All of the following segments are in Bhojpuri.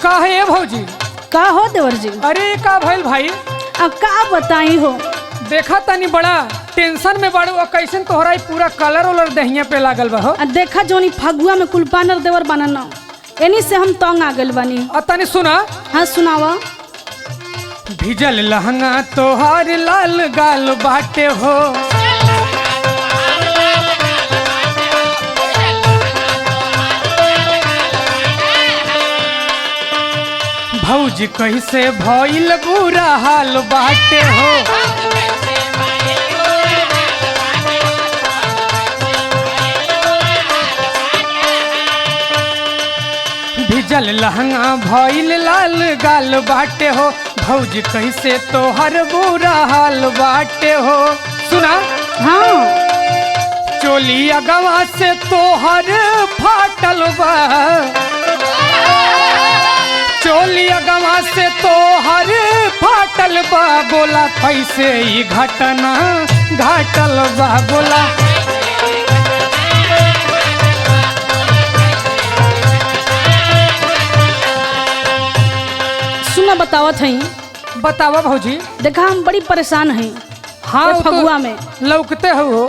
का है ये भौजी? का हो देवर जी? अरे का भइल भाई? अब का बताई हो, देखा तनी बड़ा टेंशन में बाड़ू और कैसन तोहरा ई पूरा कलर उलर दहिया पे लागल बा हो। देखा जोनी फगुआ में कुल बानर देवर बनना एनी से हम तंग आ गइल बानी। और तनी सुना। हाँ सुनावा। भिजल लहंगा तोहार लाल गाल बाटे हो, भौजी कैसे भइल बुरा हाल बाटे हो। भिजल लहंगा भइल लाल गाल बाटे हो, भौजी कैसे तोहर बुरा हाल बाटे हो। सुना। हाँ चोली अगवा से तोहर फाटल बा, चोली अगवा से तोहर फाटल बा, बोला कैसे ई घटना घाटल बा, बोला। सुना बतावत हई। बतावा भौजी। देखा हम बड़ी परेशान हैं। हाँ ये फगुआ में लौकते हो।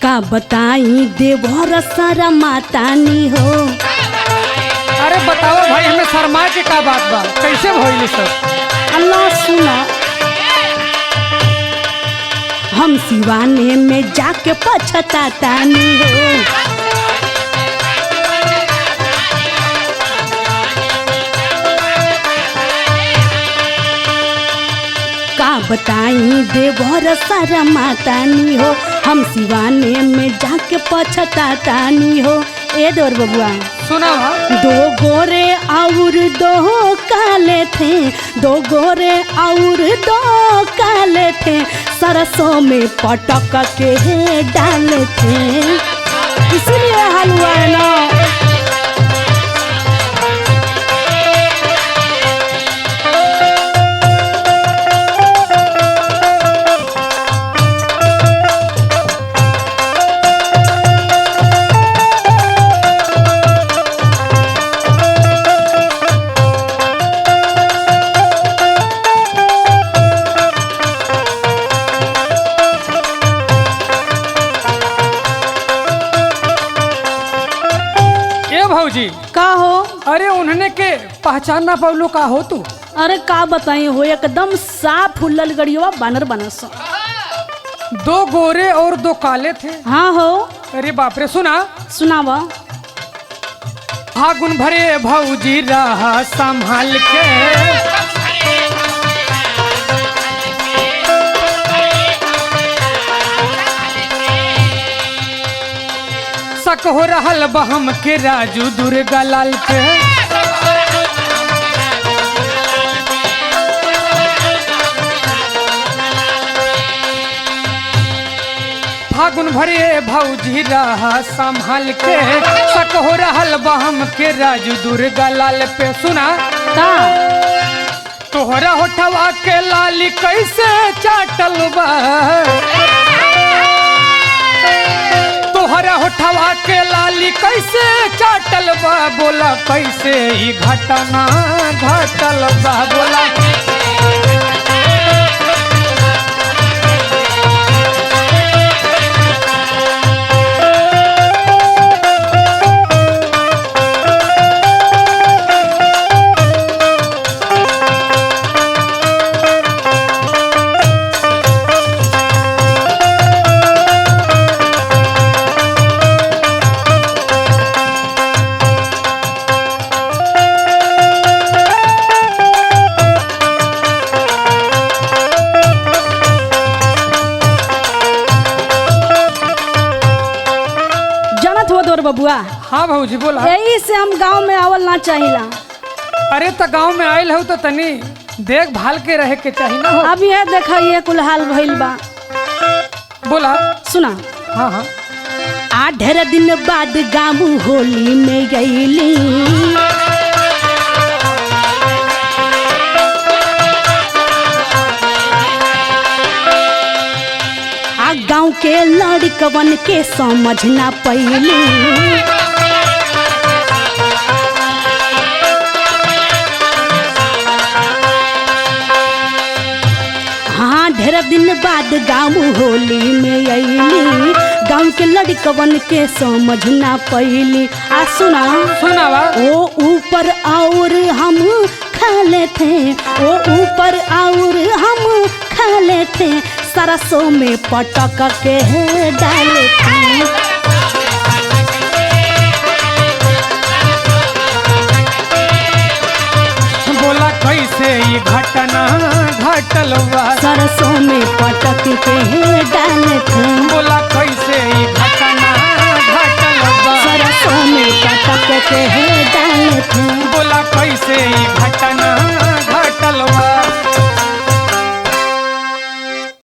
का बताई देवर सारा मातानी हो। अरे बताओ भाई, हमें शर्मा के का बात बा, कैसे भइल सब? अल्लाह सुना। हम सिवाने में जाके पछतातानी हो। का बताई देवर सारा मातानी हो, हम सिवाने में जाके पछतातानी हो। ए देवर बबुआ सुना। दो गोरे और दो काले थे, दो गोरे और दो काले थे, सरसों में पटक के डाले थे, इसीलिए हाल हुआ है ना। भौजी का हो? अरे उन्होंने के पहचान ना पाउलो का हो तू? अरे का बताई हो, एकदम साफ हुल्लल गड़िया बानर बनस। दो गोरे और दो काले थे। हाँ हो। अरे बाप रे। सुना। सुनावा। फागुन भरे भौजी रहा संभाल के, शक हो रहल बहम के राजू दुर्गा लाल पे। फागुन भरे भौजी रहा संभाल के, शक हो रहल बहम के राजू दुर्गा लाल पे। सुना। का तोहरा होठवा के लाली कैसे चाटल बा, तोहरा होठवा के लाली कैसे चाटल बा, बोला कैसे ही घटना घटल बा, बोला। बबुआ। हाँ भौजी बोला। यही से हम गांव में आवल ना चाहिला। अरे तो गांव में आयल हो तो तनी देख भाल के रहे के चाहिए ना हो। अब यह देखा ये कुल हाल भइल बा। बोला। सुना। हाँ हाँ। 8 दिन बाद गाँव होली में गईली, गाँव के लड़कवन के समझ ना पैली, गाँव होली में अली, गाँव के लड़कवन के समझ ना पैली। आ सुना सुनावा। ओ ऊपर और हम खा लेते, ओ ऊपर और हम खा लेते, सरसों में पटक के डाले थे। बोला कैसे ये घटना घटल बा, सरसों में पटक के डाले थे। बोला कैसे ये घटना घटल बा, सरसों में पटक के डाले थे। बोला कैसे ये घटना